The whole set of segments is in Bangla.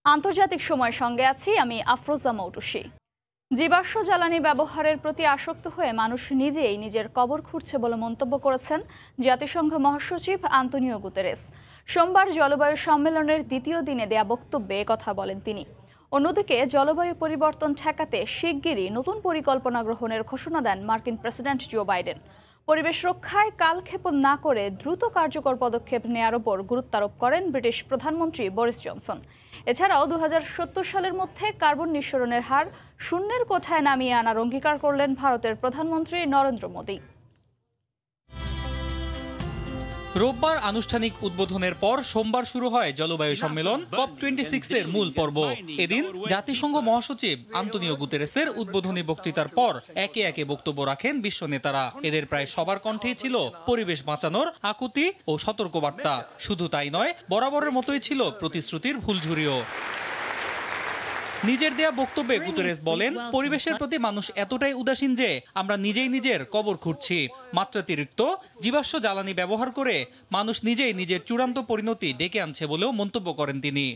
আন্তর্জাতিক সময়ের সঙ্গে আছি আমি আফরোজা মৌটুসী। জীবাশ্ম জ্বালানি ব্যবহারের প্রতি আসক্ত হয়ে মানুষ নিজেই নিজের কবর খুঁড়ছে বলে মন্তব্য করেছেন জাতিসংঘ মহাসচিব আন্তোনিও গুতেরেস। সোমবার জলবায়ু সম্মেলনের দ্বিতীয় দিনে দেয়া বক্তব্যে কথা বলেন তিনি। অন্যদিকে জলবায়ু পরিবর্তন ঠেকাতে শিগগিরই নতুন পরিকল্পনা গ্রহণের ঘোষণা দেন মার্কিন প্রেসিডেন্ট জো বাইডেন। পরিবেশ রক্ষায় কালক্ষেপণ না করে দ্রুত কার্যকর পদক্ষেপ নেওয়ার ওপর গুরুত্বারোপ করেন ব্রিটিশ প্রধানমন্ত্রী বরিস জনসন। এছাড়াও ২০৭০ সালের মধ্যে কার্বন নিঃসরণের হার শূন্যের কোঠায় নামিয়ে আনার অঙ্গীকার করলেন ভারতের প্রধানমন্ত্রী নরেন্দ্র মোদী। রোববার আনুষ্ঠানিক উদ্বোধনের পর সোমবার শুরু হয় জলবায়ু সম্মেলন COP26 এর মূল পর্ব। এদিন জাতিসংঘ মহাসচিব আন্তোনিও গুতেরেসের উদ্বোধনী বক্তৃতার পর একে একে বক্তব্য রাখেন বিশ্ব নেতারা। এদের প্রায় সবার কণ্ঠেই ছিল পরিবেশ বাঁচানোর আকুতি ও সতর্কবার্তা। শুধু তাই নয়, বরাবরের মতোই ছিল প্রতিশ্রুতির ফুলঝুরিও। নিজের দেয়া বক্তব্যে গুতেরেস বলেন, পরিবেশের প্রতি মানুষ এতটাই উদাসীন যে আমরা নিজেই নিজের কবর খুঁড়ছি। মাত্রাতিরিক্ত জীবাশ্ম জ্বালানি ব্যবহার করে মানুষ নিজেই নিজের চূড়ান্ত পরিণতি ডেকে আনছে বলেও মন্তব্য করেন তিনি।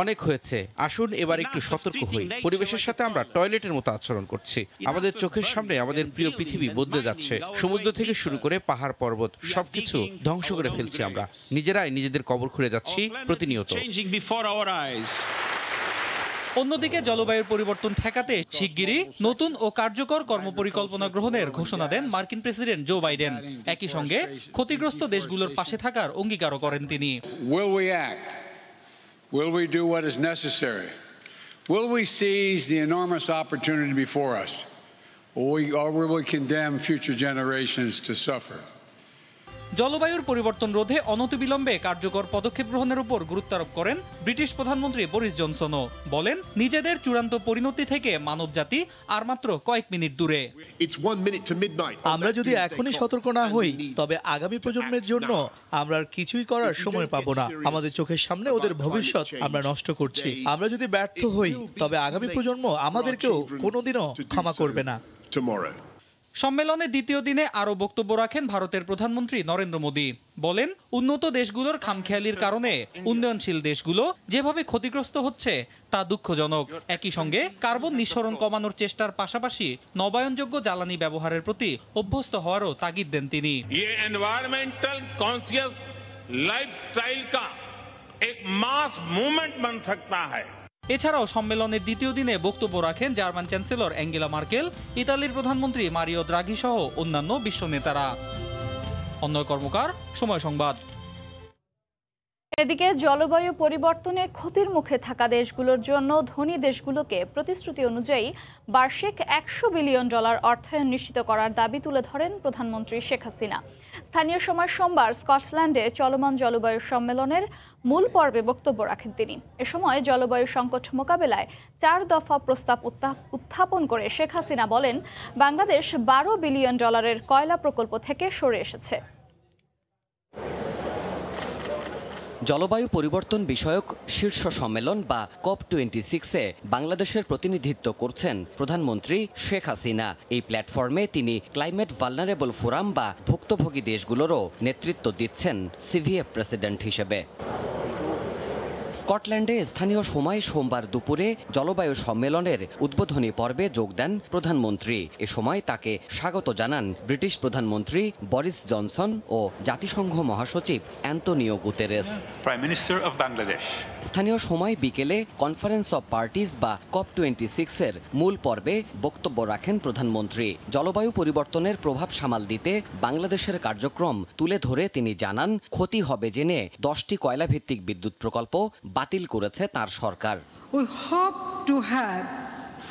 অনেক হয়েছে, আসুন এবার একটু সতর্ক হই। পরিবেশের সাথে আমরা টয়লেটের মতো আচরণ করছি। আমাদের চোখের সামনে আমাদের প্রিয় পৃথিবী বদলে যাচ্ছে। সমুদ্র থেকে শুরু করে পাহাড় পর্বত সবকিছু ধ্বংস করে ফেলছি। আমরা নিজেরাই নিজেদের কবর খুঁড়ে যাচ্ছি প্রতিনিয়ত। অন্যদিকে জলবায়ুর পরিবর্তন ঠেকাতে শিগগিরই নতুন ও কার্যকর কর্মপরিকল্পনা গ্রহণের ঘোষণা দেন মার্কিন প্রেসিডেন্ট জো বাইডেন। একই সঙ্গে ক্ষতিগ্রস্ত দেশগুলোর পাশে থাকার অঙ্গীকারও করেন তিনি। Will we do what is necessary? Will we seize the enormous opportunity before us? Or will we condemn future generations to suffer? জলবায়ুর পরিবর্তন রোধে অনতিবিলম্বে কার্যকর পদক্ষেপ গ্রহণের উপর গুরুত্বারোপ করেন ব্রিটিশ প্রধানমন্ত্রী বরিস জনসনও। বলেন, নিজেদের চূড়ান্ত পরিণতি থেকে মানবজাতি আর মাত্র কয়েক মিনিট দূরে। আমরা যদি এখনই সতর্ক না হই, তবে আগামী প্রজন্মের জন্য আমরা আর কিছুই করার সময় পাবো না। আমাদের চোখের সামনে ওদের ভবিষ্যৎ আমরা নষ্ট করছি। আমরা যদি ব্যর্থ হই, তবে আগামী প্রজন্ম আমাদেরকেও কোনোদিনও ক্ষমা করবে না। সম্মেলনের দ্বিতীয় দিনে আরও বক্তব্য রাখেন ভারতের প্রধানমন্ত্রী নরেন্দ্র মোদী। বলেন, উন্নত দেশগুলোর খামখেয়ালির কারণে উন্নয়নশীল দেশগুলো যেভাবে ক্ষতিগ্রস্ত হচ্ছে তা দুঃখজনক। একই সঙ্গে কার্বন নিঃসরণ কমানোর চেষ্টার পাশাপাশি নবায়নযোগ্য জ্বালানি ব্যবহারের প্রতি অভ্যস্ত হওয়ারও তাগিদ দেন তিনি। এনवायरमेंटल कॉन्शियस लाइफस्टाइल का एक मास मूवमेंट बन सकता है। এছাড়াও সম্মেলনের দ্বিতীয় দিনে বক্তব্য রাখেন জার্মান চ্যান্সেলর অ্যাঙ্গেলা মার্কেল, ইতালির প্রধানমন্ত্রী মারিও দ্রাঘি সহ অন্যান্য বিশ্ব নেতারা। অন্যয় কর্মকার, সময় সংবাদ। এদিকে জলবায়ু পরিবর্তনে ক্ষতির মুখে থাকা দেশগুলোর জন্য ধনী দেশগুলোকে প্রতিশ্রুতি অনুযায়ী বার্ষিক $100 বিলিয়ন অর্থায়ন নিশ্চিত করার দাবি তুলে ধরেন প্রধানমন্ত্রী শেখ হাসিনা। স্থানীয় সময় সোমবার স্কটল্যান্ডে চলমান জলবায়ু সম্মেলনের মূল পর্বে বক্তব্য রাখেন তিনি। এ সময় জলবায়ু সংকট মোকাবেলায় 4 দফা প্রস্তাব উত্থাপন করে শেখ হাসিনা বলেন, বাংলাদেশ $12 বিলিয়ন কয়লা প্রকল্প থেকে সরে এসেছে। জলবায়ু পরিবর্তন বিষয়ক শীর্ষ সম্মেলন বা COP26-এ বাংলাদেশের প্রতিনিধিত্ব করছেন প্রধানমন্ত্রী শেখ হাসিনা। এই প্ল্যাটফর্মে তিনি ক্লাইমেট ভালনারেবল ফোরাম বা ভুক্তভোগী দেশগুলোরও নেতৃত্ব দিচ্ছেন সিভিএফ প্রেসিডেন্ট হিসেবে। স্কটল্যান্ডে স্থানীয় সময় সোমবার দুপুরে জলবায়ু সম্মেলনের উদ্বোধনী পর্বে যোগ দেন প্রধানমন্ত্রী। এ সময় তাকে স্বাগত জানান ব্রিটিশ প্রধানমন্ত্রী বরিস জনসন ও জাতিসংঘ মহাসচিব অ্যান্তোনিও গুতেরেস। স্থানীয় সময় বিকেলে কনফারেন্স অব পার্টিজ বা COP26-এর মূল পর্বে বক্তব্য রাখেন প্রধানমন্ত্রী। জলবায়ু পরিবর্তনের প্রভাব সামাল দিতে বাংলাদেশের কার্যক্রম তুলে ধরে তিনি জানান, ক্ষতি হবে জেনে 10টি কয়লাভিত্তিক বিদ্যুৎ প্রকল্প বাতিল করেছে তার সরকার। We hope to have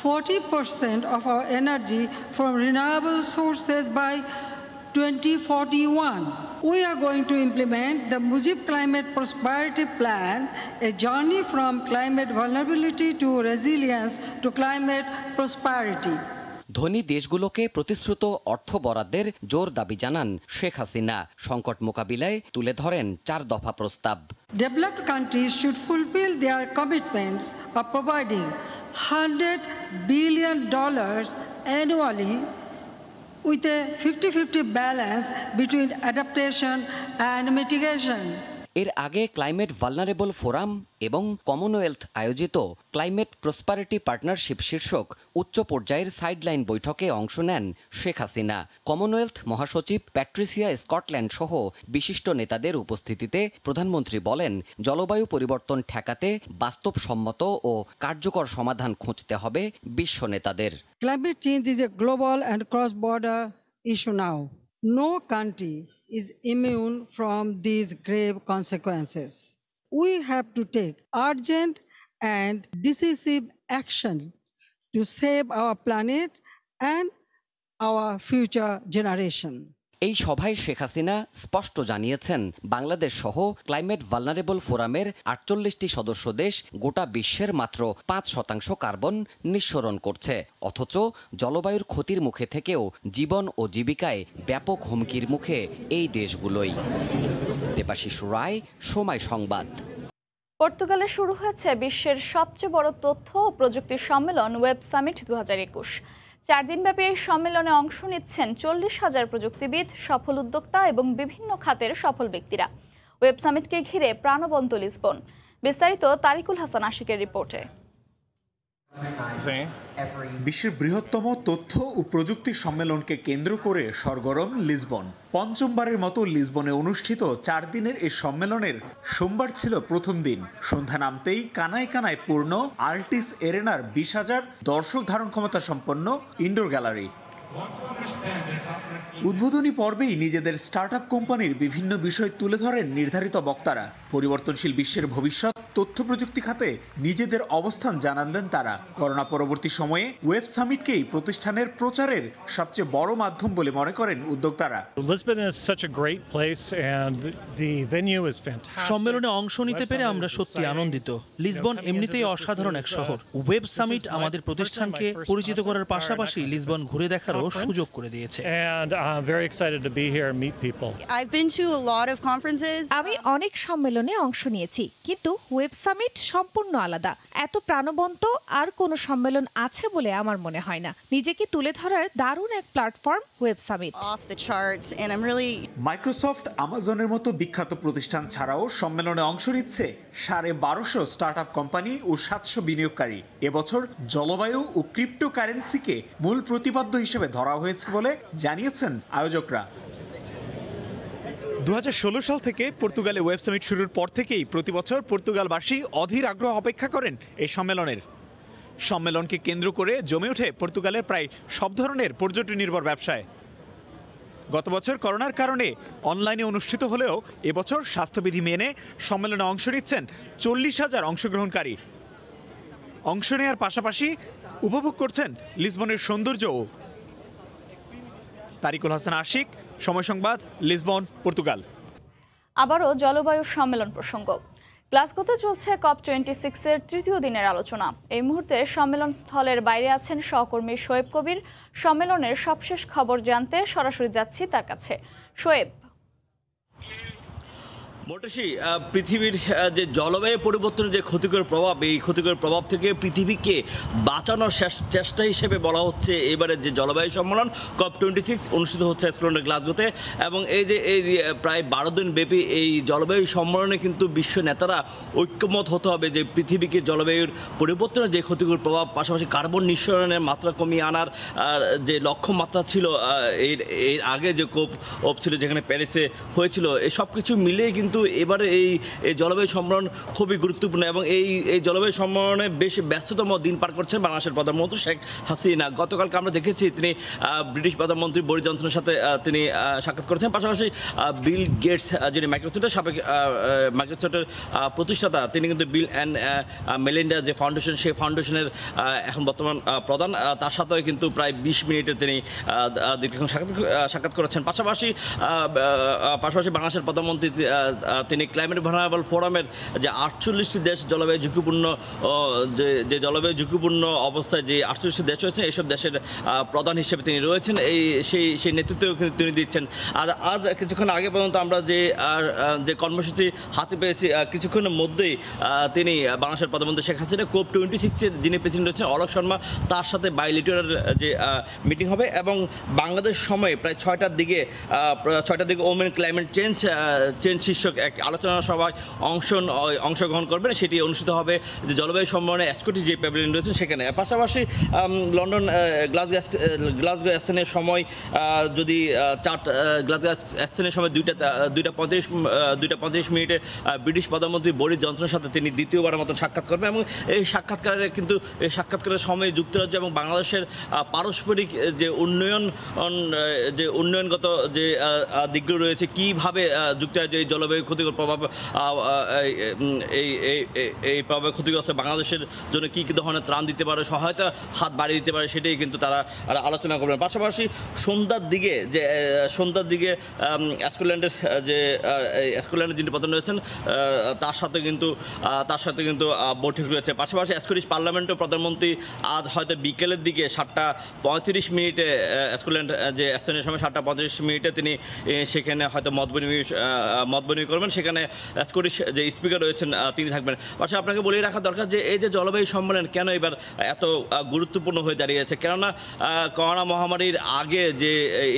40% of our energy from renewable sources by 2041. We are going to implement the Mujib Climate Prosperity Plan, a journey from climate vulnerability to resilience to climate prosperity. ধনী দেশগুলোকে প্রতিশ্রুত অর্থ বরাদ্দের জোর দাবি জানান শেখ হাসিনা। সংকট মোকাবিলায় তুলে ধরেন 4 দফা প্রস্তাব। Developed countries should fulfill their commitments of providing $100 billion annually with a 50-50 balance between adaptation and mitigation. এর আগে ক্লাইমেট ভালনারেবল ফোরাম এবং কমনওয়েলথ আয়োজিত ক্লাইমেট প্রসপারিটি পার্টনারশিপ শীর্ষক উচ্চ পর্যায়ের সাইডলাইন বৈঠকে অংশ নেন শেখ হাসিনা। কমনওয়েলথ মহাসচিব প্যাট্রিসিয়া স্কটল্যান্ড সহ বিশিষ্ট নেতাদের উপস্থিতিতে প্রধানমন্ত্রী বলেন, জলবায়ু পরিবর্তন ঠেকাতে বাস্তবসম্মত ও কার্যকর সমাধান খুঁজতে হবে বিশ্ব নেতাদের। Climate change is a global and cross-border issue now. No country is immune from these grave consequences. We have to take urgent and decisive action to save our planet and our future generation. এই সভায় শেখ হাসিনা স্পষ্ট জানিয়েছেন, বাংলাদেশ সহ ক্লাইমেট ভালনারেবল ফোরামের 48টি সদস্য দেশ গোটা বিশ্বের মাত্র 5% কার্বন নিঃসরণ করছে, অথচ জলবায়ুর ক্ষতির মুখে থেকেও জীবন ও জীবিকায় ব্যাপক হুমকির মুখে এই দেশগুলোই। দেবাশিস রায়, সময় সংবাদ। পর্তুগালে শুরু হয়েছে বিশ্বের সবচেয়ে বড় তথ্য ও প্রযুক্তি সম্মেলন ওয়েব সামিট 2021। 4 দিনব্যাপী এই সম্মেলনে অংশ নিচ্ছেন 40,000 প্রযুক্তিবিদ, সফল উদ্যোক্তা এবং বিভিন্ন খাতের সফল ব্যক্তিরা। ওয়েব সামিটকে ঘিরে প্রাণবন্ত লিসবন। বিস্তারিত তারিকুল হাসান আশিকের রিপোর্টে। বিশ্বের বৃহত্তম তথ্য ও প্রযুক্তি সম্মেলনকে কেন্দ্র করে সরগরম লিসবন। পঞ্চমবারের মতো লিসবনে অনুষ্ঠিত 4 দিনের এই সম্মেলনের সোমবার ছিল প্রথম দিন। সন্ধ্যা নামতেই কানায় কানায় পূর্ণ আল্টিস এরেনার 20,000 দর্শক ধারণ ক্ষমতা সম্পন্ন ইনডোর গ্যালারি। উদ্বোধনী পর্বেই নিজেদের স্টার্টআপ কোম্পানির বিভিন্ন বিষয় তুলে ধরেন নির্ধারিত বক্তারা। পরিবর্তনশীল বিশ্বের ভবিষ্যৎ তথ্য প্রযুক্তি খাতে নিজেদের অবস্থান জানান দেন তারা। করোনা পরবর্তী সময়ে ওয়েব সামিটকেই প্রতিষ্ঠানের প্রচারের সবচেয়ে বড় মাধ্যম বলে মনে করেন উদ্যোক্তারা। সম্মেলনে অংশ নিতে পেরে আমরা সত্যি আনন্দিত। লিসবন এমনিতেই অসাধারণ এক শহর। ওয়েব সামিট আমাদের প্রতিষ্ঠানকে পরিচিত করার পাশাপাশি লিসবন ঘুরে দেখারও সুযোগ করে দিয়েছে। আমি অনেক সম্মেলনে অংশ নিয়েছি, কিন্তু ওয়েব সামিট সম্পূর্ণ আলাদা। এত প্রাণবন্ত আর কোনো সম্মেলন আছে বলে আমার মনে হয় না। নিজেকে তুলে ধরার দারুণ এক প্ল্যাটফর্ম ওয়েব সামিট। মাইক্রোসফট, আমাজনের মতো বিখ্যাত প্রতিষ্ঠান ছাড়াও সম্মেলনে অংশ নিচ্ছে 1250 স্টার্টআপ কোম্পানি ও 700 বিনিয়োগকারী। এবছর জলবায়ু ও ক্রিপ্টোকারেন্সিকে মূল প্রতিপাদ্য হিসেবে ধরা হয়েছে বলে জানিয়েছেন আয়োজকরা। 2016 সাল থেকে পর্তুগালে ওয়েব সামিট শুরুর পর থেকেই প্রতি বছর পর্তুগালবাসী অধীর আগ্রহ অপেক্ষা করেন এই সম্মেলনের। সম্মেলনকে কেন্দ্র করে জমে ওঠে পর্তুগালের প্রায় সব ধরনের পর্যটন নির্ভর ব্যবসায়। গত বছর করোনার কারণে অনলাইনে অনুষ্ঠিত হলেও এবছর স্বাস্থ্যবিধি মেনে সম্মেলনে অংশ নিচ্ছেন 40,000 অংশগ্রহণকারী। অংশ নেওয়ার পাশাপাশি উপভোগ করছেন লিসবনের সৌন্দর্যও। তারিকুল হাসান আশিক, সময় সংবাদ, লিসবন, পর্তুগাল। আবারও জলবায়ু সম্মেলন প্রসঙ্গ। গ্লাসগোতে চলছে COP26-এর 3য় দিনের আলোচনা। এই মুহূর্তে সম্মেলন স্থলের বাইরে আছেন সহকর্মী শোয়েব কবির। সম্মেলনের সবশেষ খবর জানতে সরাসরি যাচ্ছি তার কাছে। শোয়েব, মোটামুটি পৃথিবীর যে জলবায়ু পরিবর্তনের যে ক্ষতিকর প্রভাব, এই ক্ষতিকর প্রভাব থেকে পৃথিবীকে বাঁচানোর চেষ্টা হিসেবে বলা হচ্ছে এবারের যে জলবায়ু সম্মেলন COP26 অনুষ্ঠিত হচ্ছে স্কটল্যান্ডের গ্লাসগোতে। এবং এই প্রায় 12 দিন ব্যাপী এই জলবায়ু সম্মেলনে কিন্তু বিশ্ব নেতারা ঐক্যমত হতে হবে যে পৃথিবীকে জলবায়ুর পরিবর্তনের যে ক্ষতিকর প্রভাব, পাশাপাশি কার্বন নিঃসরণের মাত্রা কমিয়ে আনার যে লক্ষ্যমাত্রা ছিল এর আগে যে COP ছিল যেখানে প্যারিসে হয়েছিল, এই সব কিছু মিলিয়ে কিন্তু এবারে এই জলবায়ু সম্মেলন খুবই গুরুত্বপূর্ণ। এবং এই জলবায়ু সম্মেলনে বেশ ব্যস্ততম দিন পার করছেন বাংলাদেশের প্রধানমন্ত্রী শেখ হাসিনা। গতকালকে আমরা দেখেছি তিনি ব্রিটিশ প্রধানমন্ত্রী বরিস জনসনের সাথে তিনি সাক্ষাৎ করেছেন। পাশাপাশি বিল গেটস, যিনি মাইক্রোসফটের সাবেক মাইক্রোসফটের প্রতিষ্ঠাতা, তিনি কিন্তু বিল অ্যান্ড মেলিন্ডা যে ফাউন্ডেশন, সেই ফাউন্ডেশনের এখন বর্তমান প্রধান, তার সাথেও কিন্তু প্রায় 20 মিনিটে তিনি দীর্ঘক্ষণ সাক্ষাৎ করেছেন। পাশাপাশি বাংলাদেশের প্রধানমন্ত্রী তিনি ক্লাইমেট ভালনারেবল ফোরামের যে 48টি দেশ জলবায়ু ঝুঁকিপূর্ণ যে জলবায়ু ঝুঁকিপূর্ণ অবস্থায় যে 48টি দেশ রয়েছেন, এইসব দেশের প্রধান হিসেবে তিনি রয়েছেন। সেই নেতৃত্ব তিনি দিচ্ছেন। আর আজ কিছুক্ষণ আগে পর্যন্ত আমরা যে কর্মসূচি হাতে পেয়েছি, কিছুক্ষণের মধ্যেই তিনি বাংলাদেশের প্রধানমন্ত্রী শেখ হাসিনা COP26-এর যিনি প্রেসিডেন্ট রয়েছেন অলোক শর্মা, তার সাথে বাইলেটারাল যে মিটিং হবে। এবং বাংলাদেশ সময়ে প্রায় 6টার দিকে ওমেন ক্লাইমেট চেঞ্জ শীর্ষক শীর্ষক এক আলোচনা সভায় অংশগ্রহণ করবেন। সেটি অনুষ্ঠিত হবে যে জলবায়ু সম্মেলনে স্কটিশ যে প্যাভিলিয়ন রয়েছে সেখানে। পাশাপাশি লন্ডন গ্লাসগো অ্যাসেনের সময় যদি গ্লাসগো অ্যাসেনের সময় 2:35 মিনিটে ব্রিটিশ প্রধানমন্ত্রী বরিস জনসনের সাথে তিনি দ্বিতীয়বারের মতো সাক্ষাৎ করবেন এবং এই সাক্ষাৎকারের সময় যুক্তরাজ্য এবং বাংলাদেশের পারস্পরিক যে উন্নয়নগত যে দিকগুলো রয়েছে, কীভাবে যুক্তরাজ্য এই জলবায়ু ক্ষতিকর প্রভাব এই প্রভাবে ক্ষতিগ্রস্ত বাংলাদেশের জন্য কী কী ধরনের ত্রাণ দিতে পারে, সহায়তা হাত বাড়িয়ে দিতে পারে, সেটাই কিন্তু তারা আলোচনা করবেন। পাশাপাশি সন্ধ্যার দিকে স্কটল্যান্ডের যিনি প্রধান রয়েছেন তার সাথে কিন্তু বৈঠক রয়েছে। পাশাপাশি স্কটিশ পার্লামেন্টও প্রধানমন্ত্রী আজ হয়তো বিকেলের দিকে 7:35 মিনিটে স্কটল্যান্ড যে অ্যাসেনের সময় 7:35 মিনিটে তিনি সেখানে হয়তো মত বিনিময় করবেন। সেখানে স্কটিশ যে স্পিকার রয়েছেন তিনি থাকবেন। পাশাপাশি আপনাকে বলে রাখা দরকার যে এই যে জলবায়ু সম্মেলন কেন এবার এত গুরুত্বপূর্ণ হয়ে দাঁড়িয়েছে, কেননা করোনা মহামারীর আগে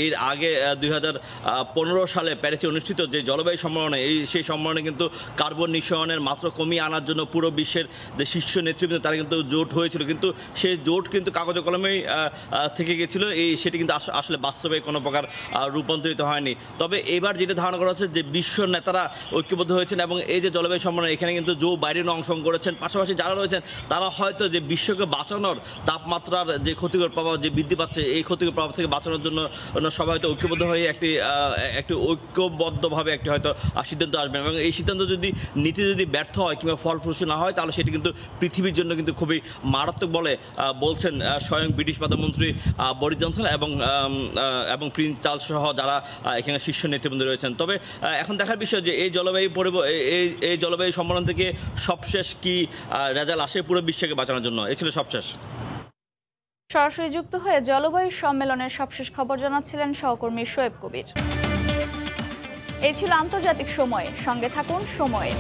এর আগে 2015 সালে প্যারিসে অনুষ্ঠিত যে জলবায়ু সম্মেলনে সেই সম্মেলনে কিন্তু কার্বন নিঃসরণের মাত্রা কমিয়ে আনার জন্য পুরো বিশ্বের যে শীর্ষ নেতৃবৃন্দ তারা কিন্তু জোট হয়েছিল, কিন্তু সেই জোট কিন্তু কাগজে কলমেই থেকে গেছিল। সেটি কিন্তু আসলে বাস্তবে কোনো প্রকার রূপান্তরিত হয়নি। তবে এবার যেটা ধারণা করা হচ্ছে যে বিশ্ব নেতারা ঐক্যবদ্ধ হয়েছেন এবং এই যে জলবায়ু সম্মেলন এখানে কিন্তু জো বাইডেনও অংশগ্রহণ করেছেন। পাশাপাশি যারা রয়েছেন তারা হয়তো যে বিশ্বকে বাঁচানোর তাপমাত্রার যে ক্ষতিকর প্রভাব যে বৃদ্ধি পাচ্ছে এই ক্ষতিকর প্রভাব থেকে বাঁচানোর জন্য সবাই হয়তো ঐক্যবদ্ধ হয়ে একটি ঐক্যবদ্ধভাবে একটি হয়তো সিদ্ধান্ত আসবেন এবং এই সিদ্ধান্ত নীতি যদি ব্যর্থ হয় কিংবা ফলপ্রসূ না হয় তাহলে সেটি কিন্তু পৃথিবীর জন্য কিন্তু খুবই মারাত্মক বলে বলছেন স্বয়ং ব্রিটিশ প্রধানমন্ত্রী বরিস জনসন এবং প্রিন্স চার্লস সহ যারা এখানে শীর্ষ নেতৃবৃন্দ রয়েছেন। তবে এখন দেখার বিষয় যে এই জলবায়ু সম্মেলন থেকে সবশেষ কি রেজাল্ট আসে পুরো বিশ্বকে বাঁচানোর জন্য। এই ছিল সবশেষ। সরাসরি যুক্ত হয়ে জলবায়ু সম্মেলনের সবশেষ খবর জানাচ্ছিলেন সহকর্মী শোয়েব কবির। এই ছিল আন্তর্জাতিক সময়। সঙ্গে থাকুন সময়ে।